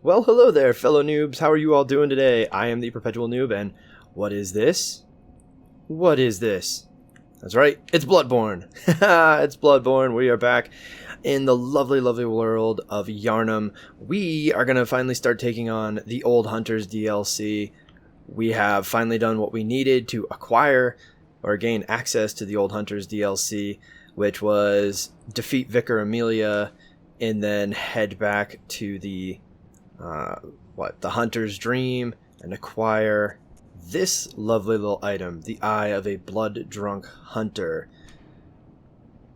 Well, hello there, fellow noobs. How are you all doing today? I am the Perpetual Noob, and what is this? What is this? That's right, it's Bloodborne. It's Bloodborne. We are back in the lovely, lovely world of Yharnam. We are going to finally start taking on the Old Hunters DLC. We have finally done what we needed to acquire or gain access to the Old Hunters DLC, which was defeat Vicar Amelia and then head back to the the Hunter's Dream and acquire this lovely little item, the Eye of a Blood-Drunk Hunter.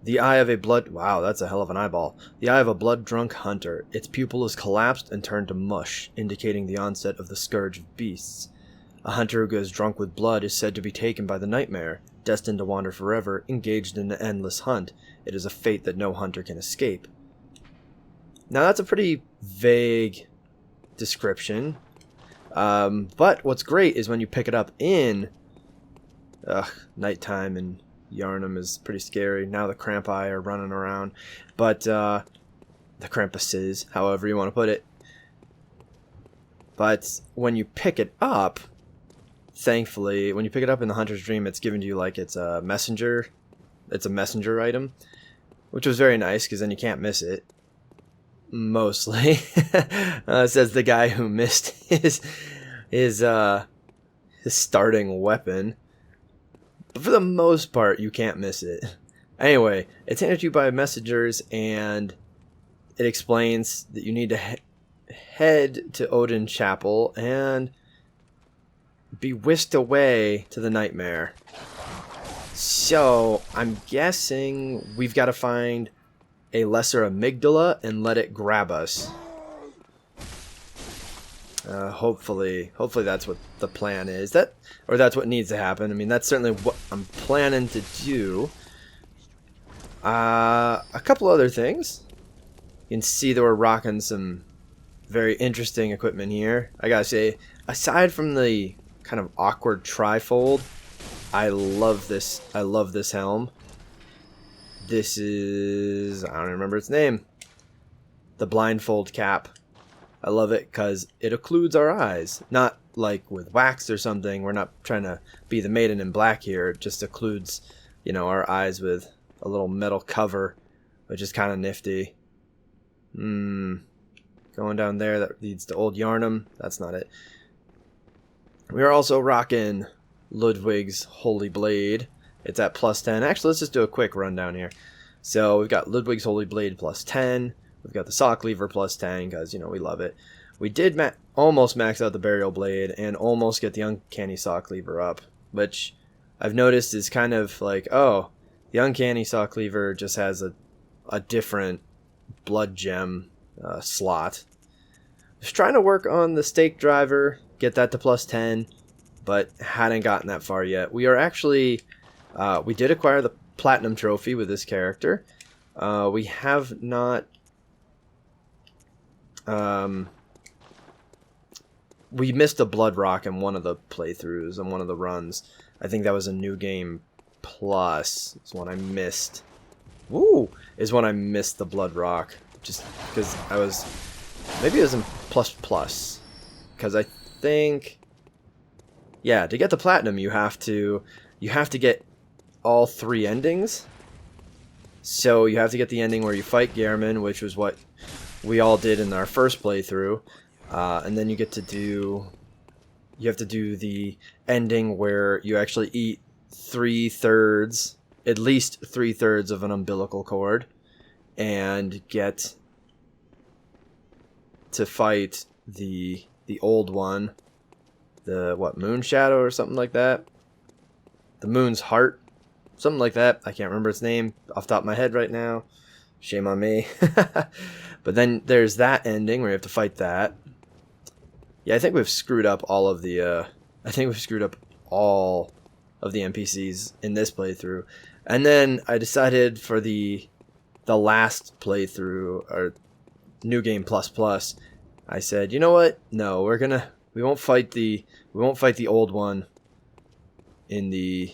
The Eye of a wow, that's a hell of an eyeball. The Eye of a Blood-Drunk Hunter. Its pupil is collapsed and turned to mush, indicating the onset of the Scourge of Beasts. A hunter who goes drunk with blood is said to be taken by the nightmare, destined to wander forever, engaged in an endless hunt. It is a fate that no hunter can escape. Now that's a pretty vague description, but what's great is when you pick it up in nighttime, and Yharnam is pretty scary. Now the Crampi are running around, but the Krampuses, however you want to put it. But when you pick it up, thankfully, when you pick it up in the Hunter's Dream, it's given to you like it's a messenger item, which was very nice because then you can't miss it. Mostly, says the guy who missed his starting weapon. But for the most part, you can't miss it. Anyway, it's handed to you by messengers, and it explains that you need to head to Odin Chapel and be whisked away to the nightmare. So I'm guessing we've got to find a lesser amygdala and let it grab us. Hopefully that's what the plan is. Or that's what needs to happen. I mean, that's certainly what I'm planning to do. A couple other things. You can see that we're rocking some very interesting equipment here. I gotta say, aside from the kind of awkward trifold, I love this. I love this helm. This is, I don't remember its name, the blindfold cap. I love it because it occludes our eyes. Not like with wax or something. We're not trying to be the Maiden in Black here. It just occludes, our eyes with a little metal cover, which is kind of nifty. Going down there, that leads to Old Yharnam. That's not it. We are also rocking Ludwig's Holy Blade. It's at +10. Actually, let's just do a quick rundown here. So we've got Ludwig's Holy Blade +10. We've got the Saw Cleaver +10 because, we love it. We did almost max out the Burial Blade and almost get the Uncanny Saw Cleaver up, which I've noticed is kind of like, oh, the Uncanny Saw Cleaver just has a different blood gem slot. I was trying to work on the Stake Driver, get that to +10, but hadn't gotten that far yet. We are actually... we did acquire the Platinum Trophy with this character. We have not... we missed a Blood Rock in one of the playthroughs, on one of the runs. I think that was a New Game Plus. It's one I missed. Woo! Is when I missed the Blood Rock. Just because I was... Maybe it was in ++. Because I think... Yeah, to get the Platinum, you have to get all 3 endings. So you have to get the ending where you fight Gehrman, which was what we all did in our first playthrough, and then you have to do the ending where you actually eat at least 3/3 of an umbilical cord, and get to fight the old one, the Moon Shadow or something like that, the Moon's Heart. Something like that. I can't remember its name off the top of my head right now. Shame on me. But then there's that ending where you have to fight that. Yeah, I think we've screwed up all of the... NPCs in this playthrough. And then I decided for the last playthrough, or New Game Plus, I said, you know what? No, we won't fight the old one in New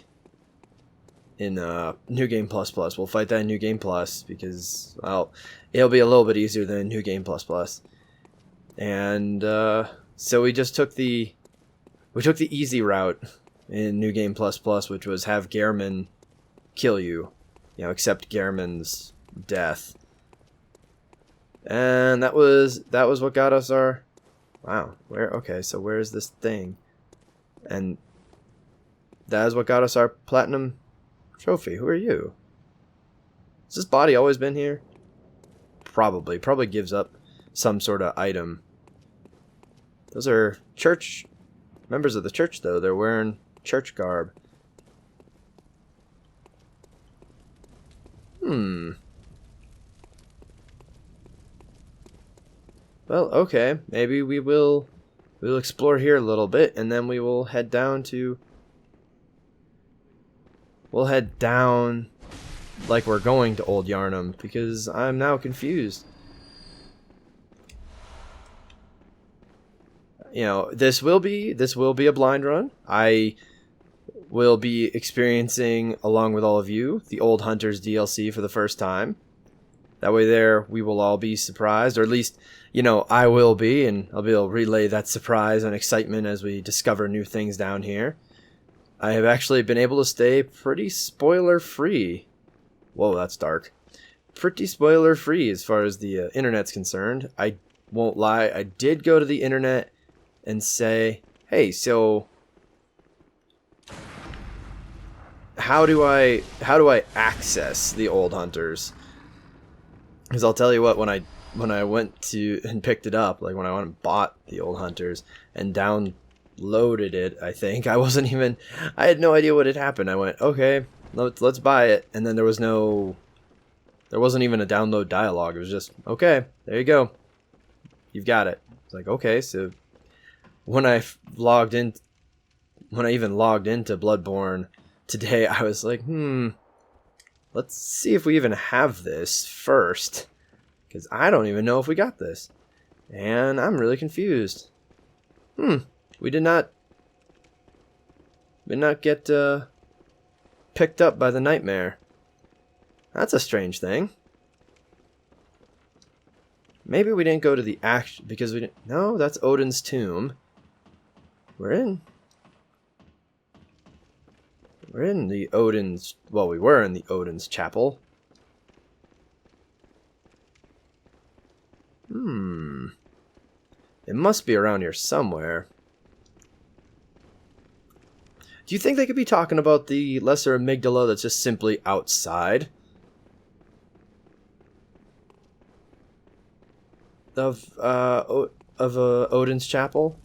Game Plus. We'll fight that in New Game Plus because, well, it'll be a little bit easier than New Game Plus. And so we just took the easy route in New Game Plus Plus, which was have Gehrman kill you, accept Gehrman's death. And that was what got us our okay, so where is this thing? And that is what got us our platinum trophy. Who are you? Has this body always been here? Probably gives up some sort of item. Those are church members of the church, though. They're wearing church garb. Well, okay. Maybe we'll explore here a little bit, and then we will head down to... We'll head down like we're going to Old Yarnum, because I'm now confused. This will be a blind run. I will be experiencing, along with all of you, the Old Hunters DLC for the first time. That way there, we will all be surprised, or at least, I will be, and I'll be able to relay that surprise and excitement as we discover new things down here. I have actually been able to stay pretty spoiler-free. Whoa, that's dark. Pretty spoiler-free as far as the internet's concerned. I won't lie, I did go to the internet and say, hey, so how do I access the Old Hunters? Because I'll tell you what, when I went to and picked it up, like when I went and bought the Old Hunters and downloaded it, I think I had no idea what had happened. I went, okay, let's buy it, and then there wasn't even a download dialogue. It was just, okay, there you go, you've got it. It's like, okay, so when I even logged into Bloodborne today, I was like, let's see if we even have this first, because I don't even know if we got this, and I'm really confused. We did not get picked up by the nightmare. That's a strange thing. Maybe we didn't go to the action because we didn't. No, that's Odin's tomb. We were in the Odin's... Well, we were in the Odin's chapel. It must be around here somewhere. Do you think they could be talking about the lesser amygdala that's just simply outside of Odin's chapel?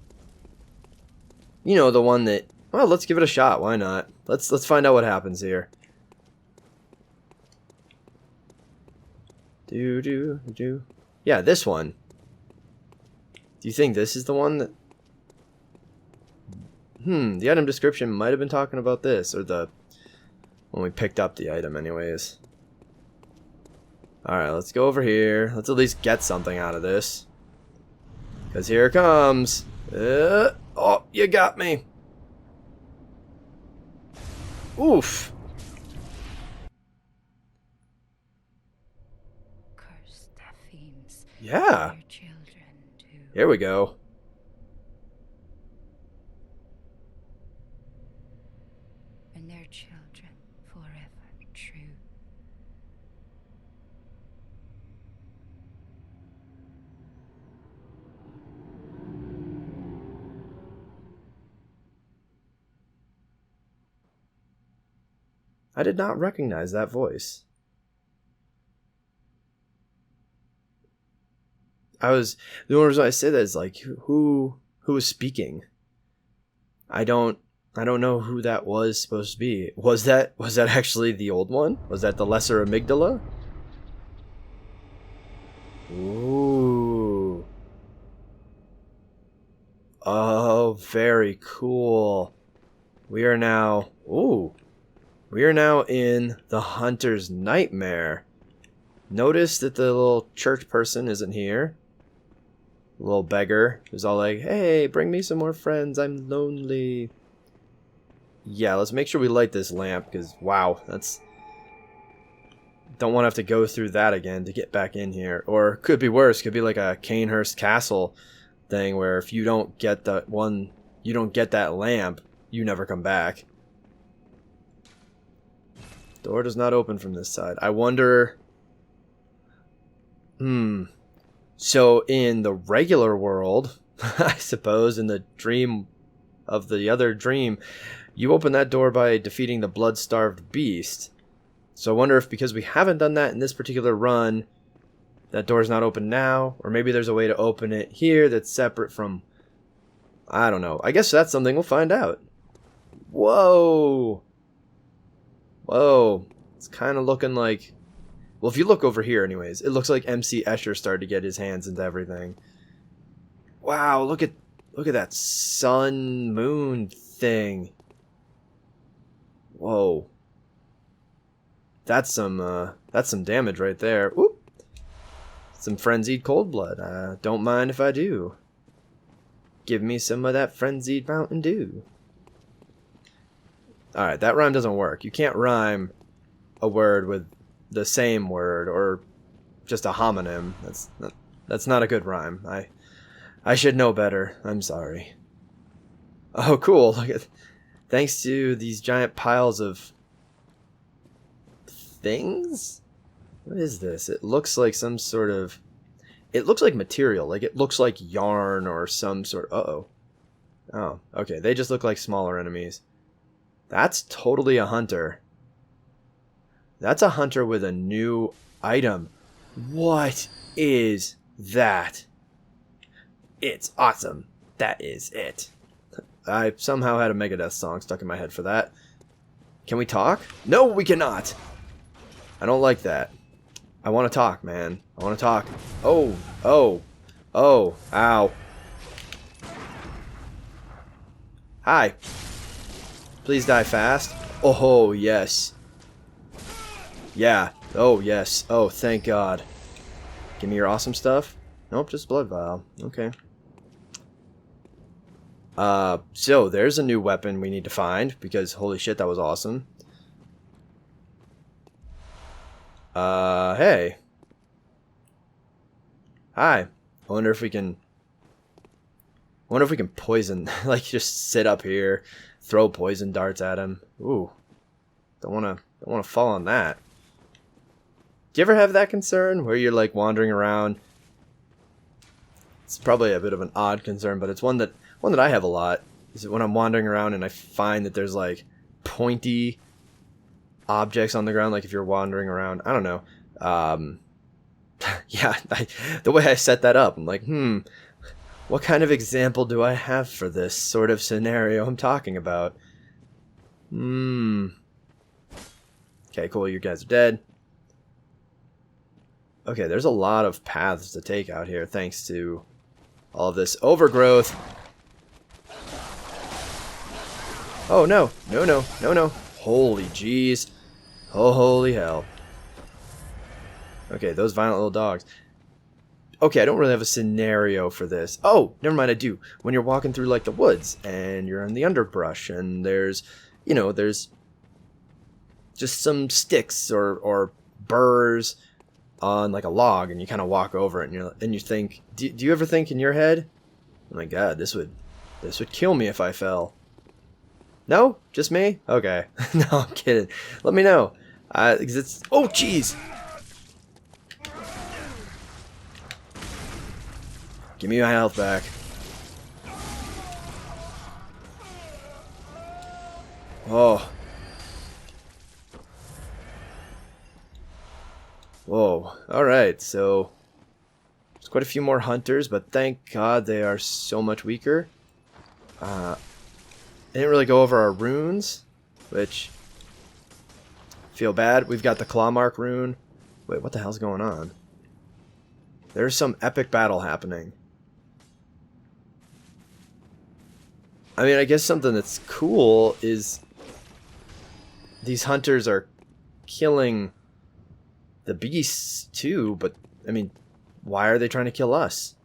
The one that... Well, let's give it a shot. Why not? Let's find out what happens here. Yeah, this one. Do you think this is the one that... The item description might have been talking about this, or when we picked up the item anyways. Alright, let's go over here. Let's at least get something out of this. Because here it comes. Oh, you got me. Oof. Yeah. Here we go. And their children forever true. I did not recognize that voice. The only reason I say that is like, who was speaking? I don't know who that was supposed to be. Was that actually the old one? Was that the lesser amygdala? Ooh. Oh, very cool. We are now in the Hunter's Nightmare. Notice that the little church person isn't here. Little beggar who's all like, hey, bring me some more friends, I'm lonely. Yeah, let's make sure we light this lamp, because wow, don't want to have to go through that again to get back in here. Or could be worse, could be like a Canehurst Castle thing where if you don't get that one, you don't get that lamp, you never come back. Door does not open from this side. I wonder... So in the regular world, I suppose in the dream of the other dream, you open that door by defeating the blood-starved beast. So I wonder if because we haven't done that in this particular run, that door's not open now, or maybe there's a way to open it here that's separate from... I don't know. I guess that's something we'll find out. Whoa! Whoa. It's kind of looking like... Well, if you look over here anyways, it looks like MC Escher started to get his hands into everything. Wow, look at that sun moon thing. Whoa. That's some damage right there. Oop. Some frenzied cold blood. Don't mind if I do. Give me some of that frenzied Mountain Dew. Alright, that rhyme doesn't work. You can't rhyme a word with the same word or just a homonym. That's not a good rhyme. I should know better. I'm sorry. Oh, cool. Look at, thanks to these giant piles of things? What is this? It looks like some sort of... It looks like material. Like it looks like yarn or some sort... Uh-oh. Oh, okay. They just look like smaller enemies. That's totally a hunter. That's a hunter with a new item. What is that? It's awesome. That is it. I somehow had a Megadeth song stuck in my head for that. Can we talk? No, we cannot. I don't like that. I want to talk, man. I want to talk. Oh, oh, oh, ow. Hi. Please die fast. Oh, yes. Yeah. Oh, yes. Oh, thank God. Give me your awesome stuff. Nope, just blood vial. Okay. So there's a new weapon we need to find because holy shit, that was awesome. Hey. Hi. I wonder if we can poison, like just sit up here, throw poison darts at him. Ooh. Don't want to fall on that. Do you ever have that concern where you're like wandering around? It's probably a bit of an odd concern, but it's one that I have a lot. Is when I'm wandering around and I find that there's like pointy objects on the ground, like if you're wandering around, I don't know. Yeah, the way I set that up, I'm like, what kind of example do I have for this sort of scenario I'm talking about? Okay, cool, you guys are dead. Okay, there's a lot of paths to take out here thanks to all of this overgrowth. Oh, no. No, no. No, no. Holy jeez. Oh, holy hell. Okay, those violent little dogs. Okay, I don't really have a scenario for this. Oh, never mind, I do. When you're walking through, like, the woods, and you're in the underbrush, and there's, you know, there's just some sticks or burrs on, like, a log, and you kind of walk over it, and you think... Do you ever think in your head, oh my god, this would kill me if I fell? No? Just me? Okay. No, I'm kidding. Let me know. 'Cause it's... Oh, jeez! Give me my health back. Oh. Whoa. Alright, so... There's quite a few more hunters, but thank God they are so much weaker. I didn't really go over our runes, which... Feel bad. We've got the Claw Mark rune. Wait, what the hell's going on? There's some epic battle happening. I mean, I guess something that's cool is... These hunters are killing the beasts too, but, I mean, why are they trying to kill us?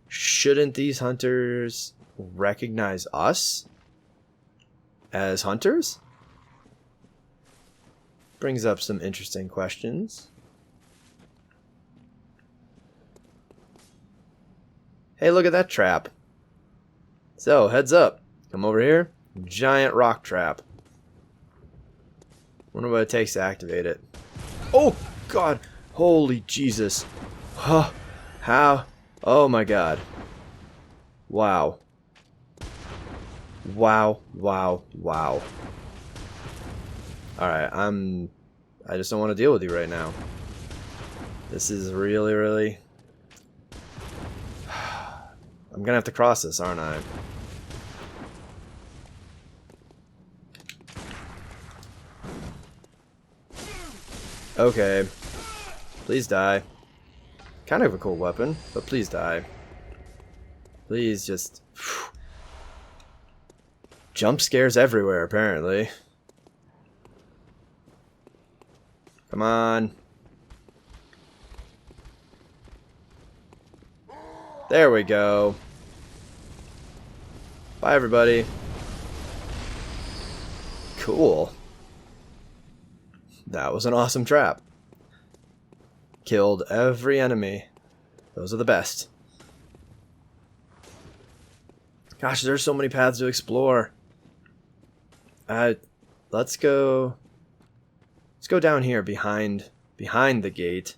Shouldn't these hunters recognize us as hunters? Brings up some interesting questions. Hey, look at that trap. So, heads up. Come over here. Giant rock trap. Wonder what it takes to activate it. Oh, God. Holy Jesus. Huh. How? Oh, my God. Wow. Wow. Wow. Wow. Alright, I just don't want to deal with you right now. This is really, really... I'm gonna have to cross this, aren't I? Okay. Please die. Kind of a cool weapon, but please die. Please just... Jump scares everywhere, apparently. Come on. There we go. Bye, everybody. Cool. That was an awesome trap. Killed every enemy. Those are the best. Gosh, there's so many paths to explore. Let's go down here behind the gate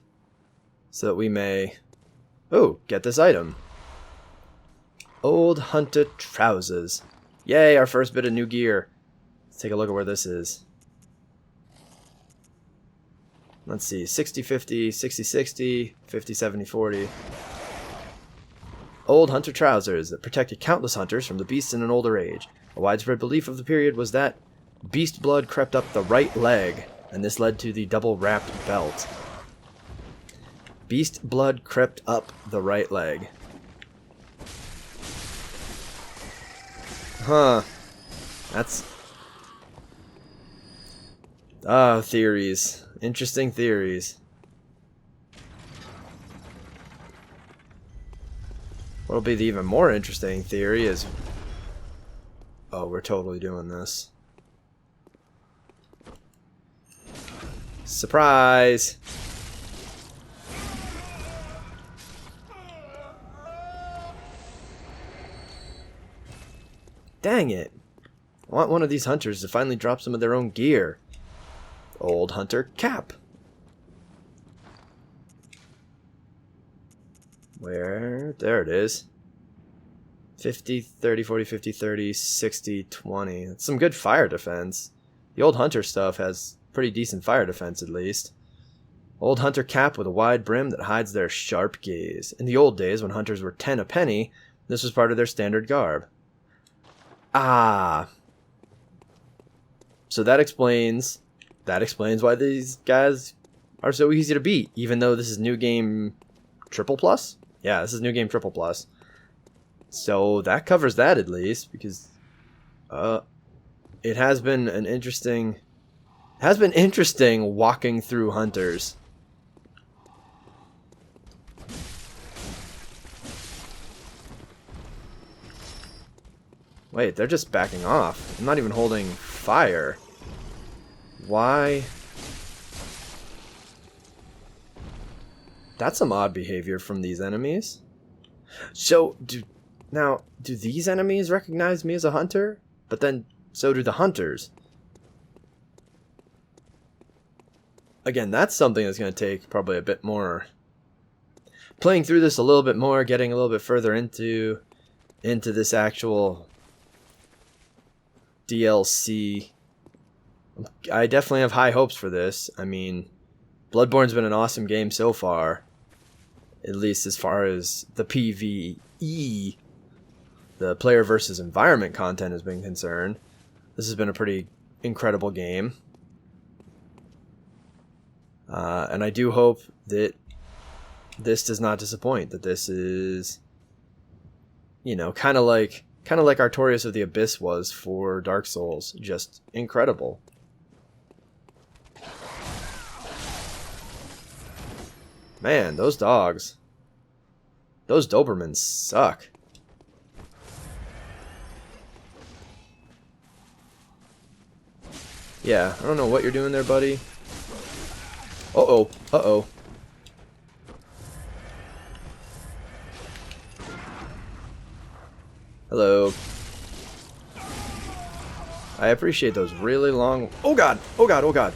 so that we may get this item. Old Hunter Trousers. Yay, our first bit of new gear. Let's take a look at where this is. Let's see, 60-50, 60-60, 50-70-40. Old Hunter Trousers that protected countless hunters from the beasts in an older age. A widespread belief of the period was that beast blood crept up the right leg, and this led to the double-wrapped belt. Beast blood crept up the right leg. Huh. That's... theories. Interesting theories. What'll be the even more interesting theory is... Oh, we're totally doing this. Surprise! Dang it! I want one of these hunters to finally drop some of their own gear. Old Hunter Cap. Where? There it is. 50, 30, 40, 50, 30, 60, 20. That's some good fire defense. The Old Hunter stuff has pretty decent fire defense, at least. Old Hunter Cap with a wide brim that hides their sharp gaze. In the old days, when hunters were 10 a penny, this was part of their standard garb. Ah. So that explains why these guys are so easy to beat, even though this is new game triple plus? Yeah, this is new game triple plus. So that covers that at least, because it has been interesting walking through hunters. Wait, they're just backing off. I'm not even holding fire. Why? That's some odd behavior from these enemies. So, do these enemies recognize me as a hunter? But then, so do the hunters. Again, that's something that's going to take probably a bit more. Playing through this a little bit more, getting a little bit further into this actual DLC. I definitely have high hopes for this. I mean, Bloodborne's been an awesome game so far. At least as far as the PvE, the player versus environment content has been concerned. This has been a pretty incredible game. And I do hope that this does not disappoint. That this is, kind of like Artorias of the Abyss was for Dark Souls. Just incredible. Man, those dogs. Those Dobermans suck. Yeah, I don't know what you're doing there, buddy. Uh-oh. Uh-oh. Hello. I appreciate those really long... Oh god! Oh god! Oh god!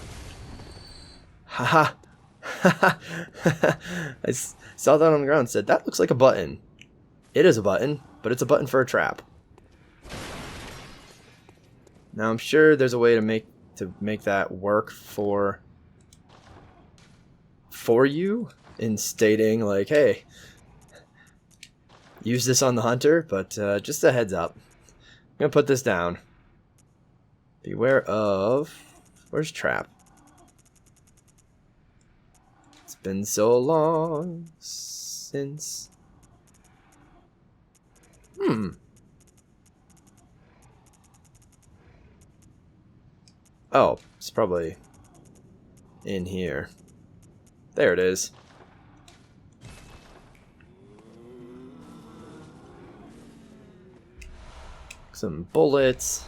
Haha! I saw that on the ground and said, that looks like a button. It is a button, but it's a button for a trap. Now I'm sure there's a way to make that work for you in stating like, hey, use this on the hunter, but just a heads up. I'm gonna put this down. Beware of... Where's trap? It's been so long since... Oh, it's probably in here. There it is. Some bullets.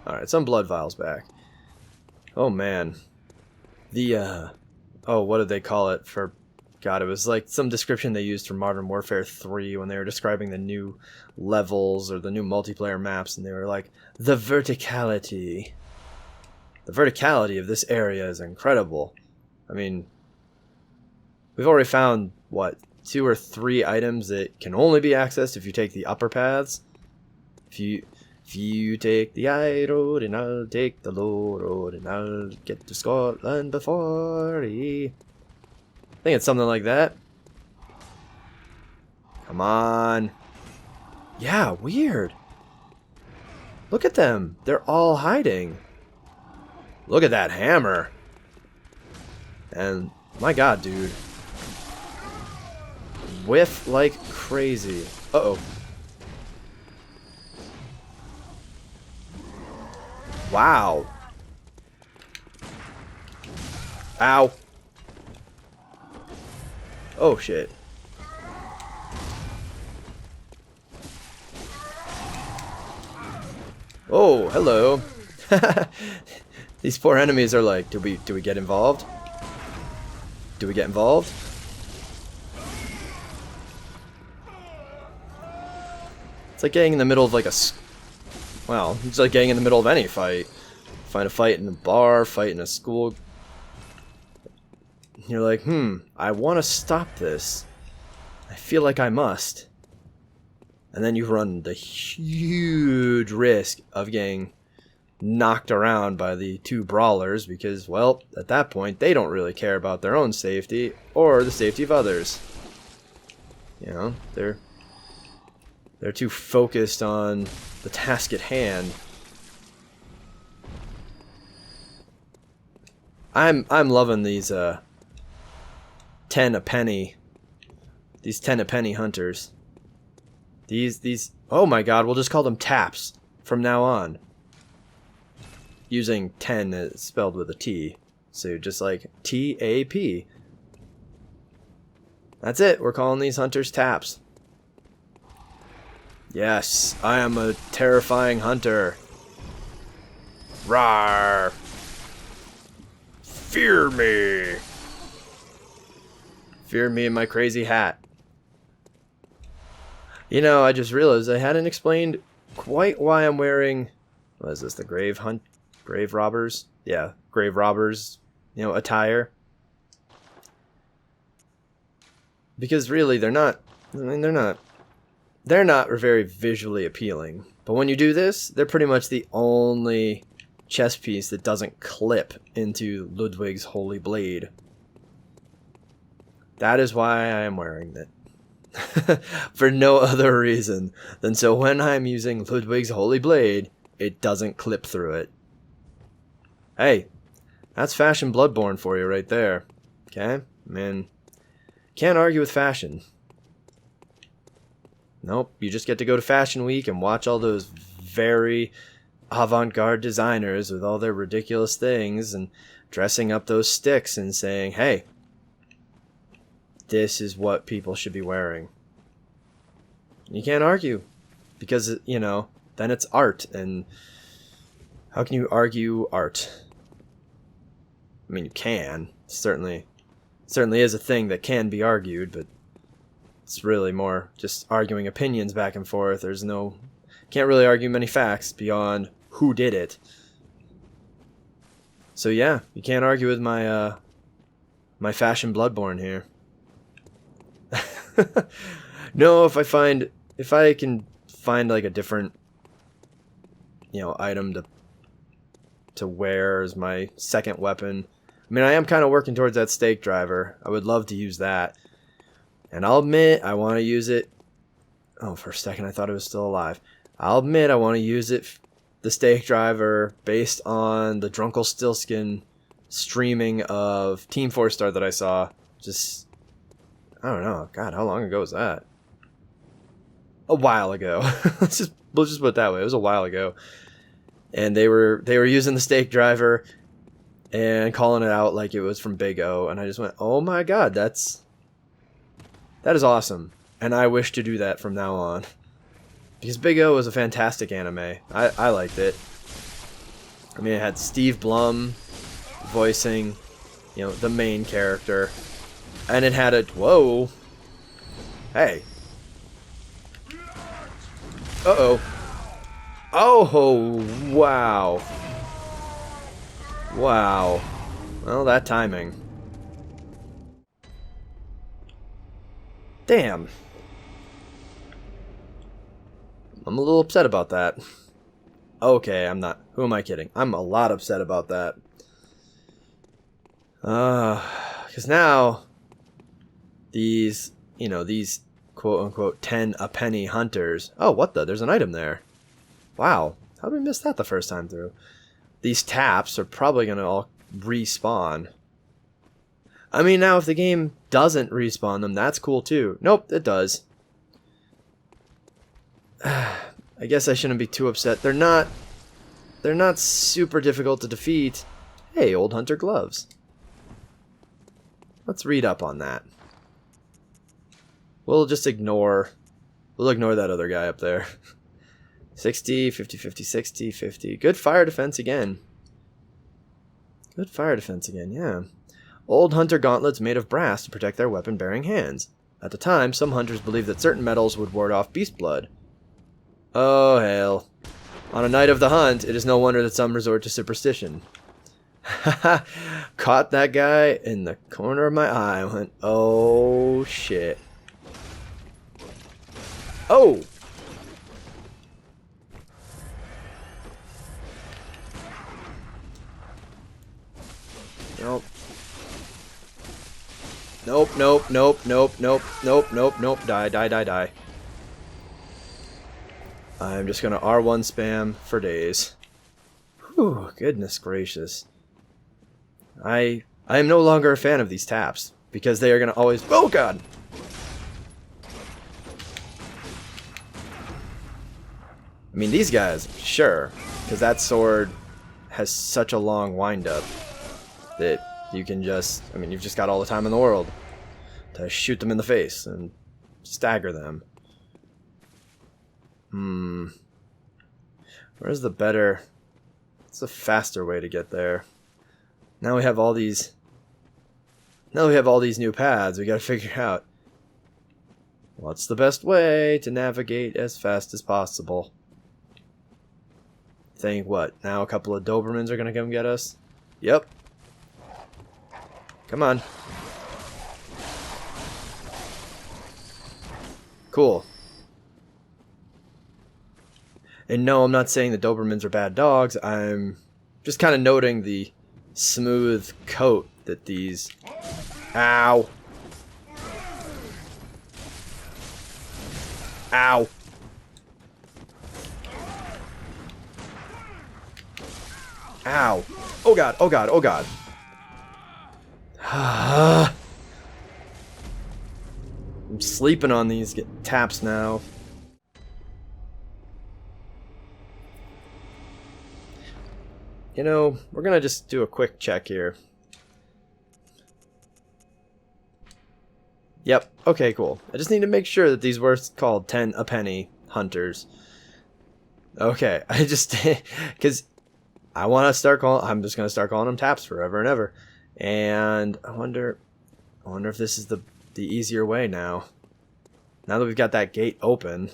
Alright, some blood vials back. Oh man. The, oh, what did they call it for... God, it was like some description they used for Modern Warfare 3 when they were describing the new levels or the new multiplayer maps, and they were like, the verticality. The verticality of this area is incredible. I mean, we've already found, what, 2 or 3 items that can only be accessed if you take the upper paths. If you take the high road and I'll take the low road and I'll get to Scotland before he... I think it's something like that. Come on. Yeah, weird. Look at them. They're all hiding. Look at that hammer. And my god, dude. Whiff like crazy. Uh-oh. Wow. Ow. Oh shit. Oh, hello. These poor enemies are like, do we get involved? Do we get involved? It's like getting in the middle of like a... Well, it's like getting in the middle of any fight. Find a fight in a bar, fight in a school. You're like, I want to stop this. I feel like I must. And then you run the huge risk of getting knocked around by the 2 brawlers because, well, at that point, they don't really care about their own safety or the safety of others. You know, they're too focused on the task at hand. I'm loving these 10 a penny. These 10 a penny hunters. These oh my god, we'll just call them taps from now on. Using 10 as spelled with a T. So just like T.A.P. That's it, we're calling these hunters taps. Yes, I am a terrifying hunter. Rawr! Fear me! Fear me and my crazy hat. You know, I just realized I hadn't explained quite why I'm wearing... What is this, the grave robbers? Yeah, grave robbers, you know, attire. Because really, they're not very visually appealing. But when you do this, they're pretty much the only chess piece that doesn't clip into Ludwig's holy blade. That is why I am wearing it. For no other reason than so when I'm using Ludwig's holy blade, it doesn't clip through it. Hey, that's fashion Bloodborne for you right there. Okay? Man, can't argue with fashion. Nope, you just get to go to Fashion Week and watch all those very avant-garde designers with all their ridiculous things and dressing up those sticks and saying, hey, this is what people should be wearing. You can't argue because, you know, then it's art, and how can you argue art? I mean, you can. Certainly is a thing that can be argued, but it's really more just arguing opinions back and forth. There's no can't really argue many facts beyond who did it. So yeah, you can't argue with my my fashion Bloodborne here. No, if I can find like a different, you know, item to wear as my second weapon. I mean, I am kind of working towards that stake driver. I would love to use that. And I'll admit I want to use it. Oh, for a second I thought it was still alive. I'll admit I want to use it, the stake driver, based on the Drunkle streaming of Team 4 Star that I saw. Just, I don't know. God, how long ago was that? A while ago. We'll just put it that way. It was a while ago. And they were using the stake driver and calling it out like it was from Big O, and I just went, "Oh my god, that is awesome." And I wish to do that from now on. Because Big O was a fantastic anime. I liked it. I mean, it had Steve Blum voicing, you know, the main character. And it had a... Whoa. Hey. Uh-oh. Oh, wow. Wow. Well, that timing. Damn. I'm a little upset about that. Okay, I'm not. Who am I kidding? I'm a lot upset about that. Because now, these, you know, these quote-unquote 10 a penny hunters. Oh, what the? There's an item there. Wow. How did we miss that the first time through? These taps are probably going to all respawn. I mean, now if the game doesn't respawn them, that's cool too. Nope, it does. I guess I shouldn't be too upset. They're not super difficult to defeat. Hey, old hunter gloves. Let's read up on that. We'll ignore that other guy up there. 60, 50, 50, 60, 50. Good fire defense again. Good fire defense again, yeah. Old hunter gauntlets made of brass to protect their weapon-bearing hands. At the time, some hunters believed that certain metals would ward off beast blood. Oh, hell. On a night of the hunt, it is no wonder that some resort to superstition. Haha, caught that guy in the corner of my eye. I went, oh, shit. Oh! Nope. Nope, nope, nope, nope, nope, nope, nope, nope. Die, die, die, die. I'm just gonna R1 spam for days. Whew, goodness gracious. I am no longer a fan of these taps, because they are gonna always... Oh god! I mean, these guys, sure, because that sword has such a long wind-up that you can just... I mean, you've just got all the time in the world to shoot them in the face and stagger them. Where's the better... What's the faster way to get there? Now we have all these... Now we have all these new paths. We gotta figure out what's the best way to navigate as fast as possible. Think what? Now a couple of Dobermans are gonna come get us? Yep. Come on. Cool. And no, I'm not saying the Dobermans are bad dogs. I'm just kind of noting the smooth coat that these... Ow. Ow. Ow. Oh god, oh god, oh god. I'm sleeping on these taps now. You know, we're gonna just do a quick check here. Yep, okay, cool. I just need to make sure that these were called 10 a penny hunters. Okay, I just... Because I want to start calling... I'm just gonna start calling them taps forever and ever. And I wonder if this is the easier way now. Now that we've got that gate open.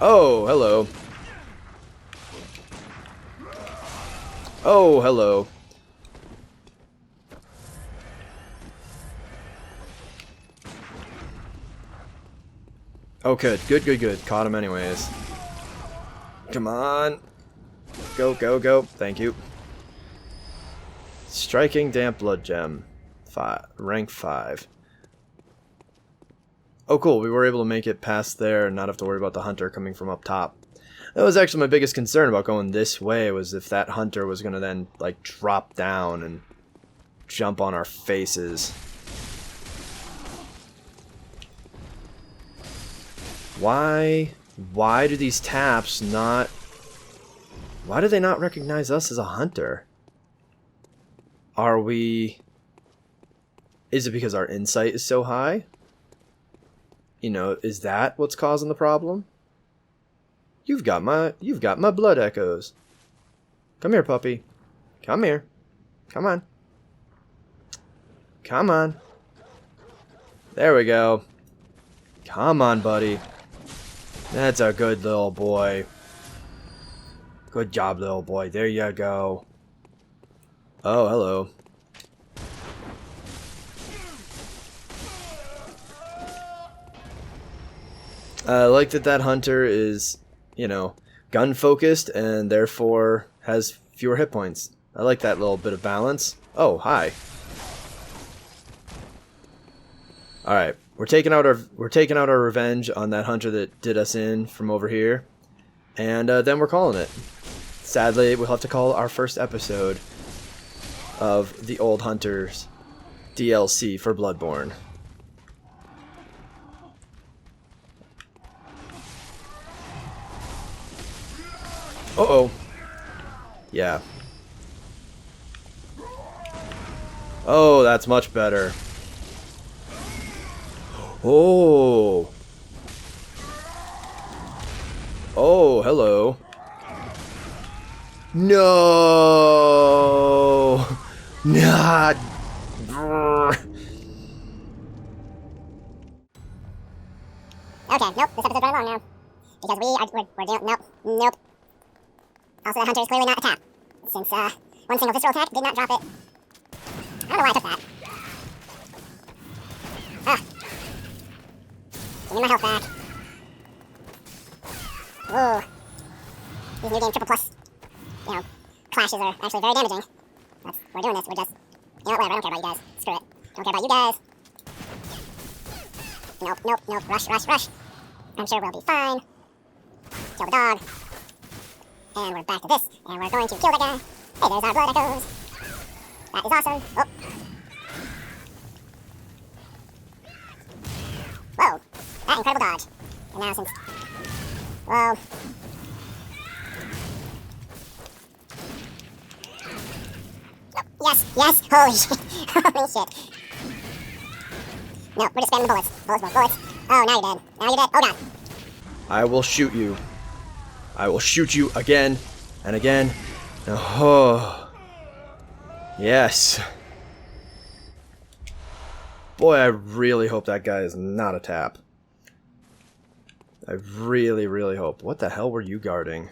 Oh, hello. Oh, hello. Oh, good. Good, good, good. Caught him anyways. Come on. Go, go, go. Thank you. Striking Damp Blood Gem. Rank 5. Oh, cool. We were able to make it past there and not have to worry about the hunter coming from up top. That was actually my biggest concern about going this way, was if that hunter was going to then, like, drop down and jump on our faces. Why do these taps not... Why do they not recognize us as a hunter? Are we... Is it because our insight is so high? You know, is that what's causing the problem? You've got my blood echoes. Come here, puppy. Come here. Come on. Come on. There we go. Come on, buddy. That's a good little boy. Good job, little boy. There you go. Oh, hello. I like that hunter is, you know, gun focused and therefore has fewer hit points. I like that little bit of balance. Oh, hi. All right, we're taking out our revenge on that hunter that did us in from over here, and then we're calling it. Sadly, we'll have to call our first episode of the Old Hunters DLC for Bloodborne. Uh-oh. Yeah. Oh, that's much better. Oh. Oh, hello. No. Not. Okay, nope, this episode's running long now. Because we're doing, nope. Also, the hunter is clearly not a tap, since one single visceral attack did not drop it. I don't know why I took that. Ah. Give me my health back. Ooh. These new game triple plus, you know, clashes are actually very damaging. We're doing this, we're just, you know what, whatever, I don't care about you guys. Screw it. Don't care about you guys. Nope. Rush. I'm sure we'll be fine. Kill the dog. And we're back to this, and we're going to kill the guy. Hey, there's our blood echoes. That is awesome. Oh. Whoa, that incredible dodge. And now since... Whoa. Oh, yes, holy shit. Holy shit. No, we're just spamming the bullets. Bullets. Oh, now you're dead. Oh, God. I will shoot you. I will shoot you again and again. Oh. Yes. Boy, I really hope that guy is not a tap. I really, really hope. What the hell were you guarding?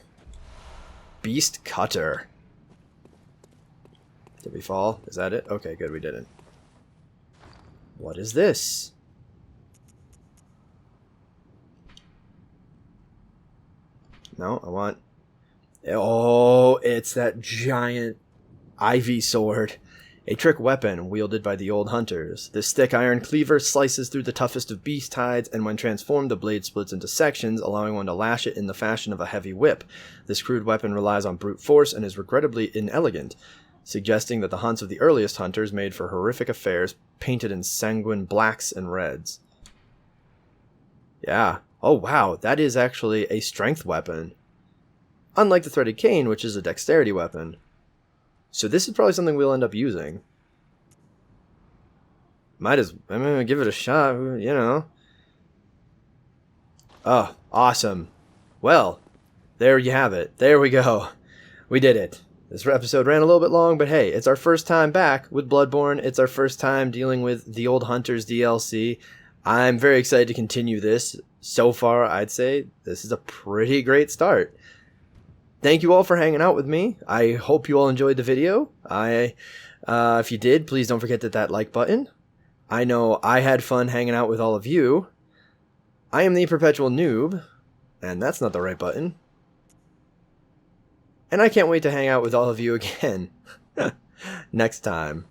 Beast Cutter. Did we fall? Is that it? Okay, good, we didn't. What is this? No, I want... Oh, it's that giant ivy sword. A trick weapon wielded by the old hunters. This thick iron cleaver slices through the toughest of beast hides, and when transformed, the blade splits into sections, allowing one to lash it in the fashion of a heavy whip. This crude weapon relies on brute force and is regrettably inelegant, suggesting that the hunts of the earliest hunters made for horrific affairs, painted in sanguine blacks and reds. Yeah. Oh, wow, that is actually a strength weapon. Unlike the threaded cane, which is a dexterity weapon. So this is probably something we'll end up using. I'm gonna give it a shot, you know. Oh, awesome. Well, there you have it. There we go. We did it. This episode ran a little bit long, but hey, it's our first time back with Bloodborne. It's our first time dealing with the Old Hunters DLC. I'm very excited to continue this. so far, I'd say this is a pretty great start. Thank you all for hanging out with me. I hope you all enjoyed the video. If you did, please don't forget that like button. I know I had fun hanging out with all of you. I am the Perpetual Noob, and that's not the right button. And I can't wait to hang out with all of you again next time.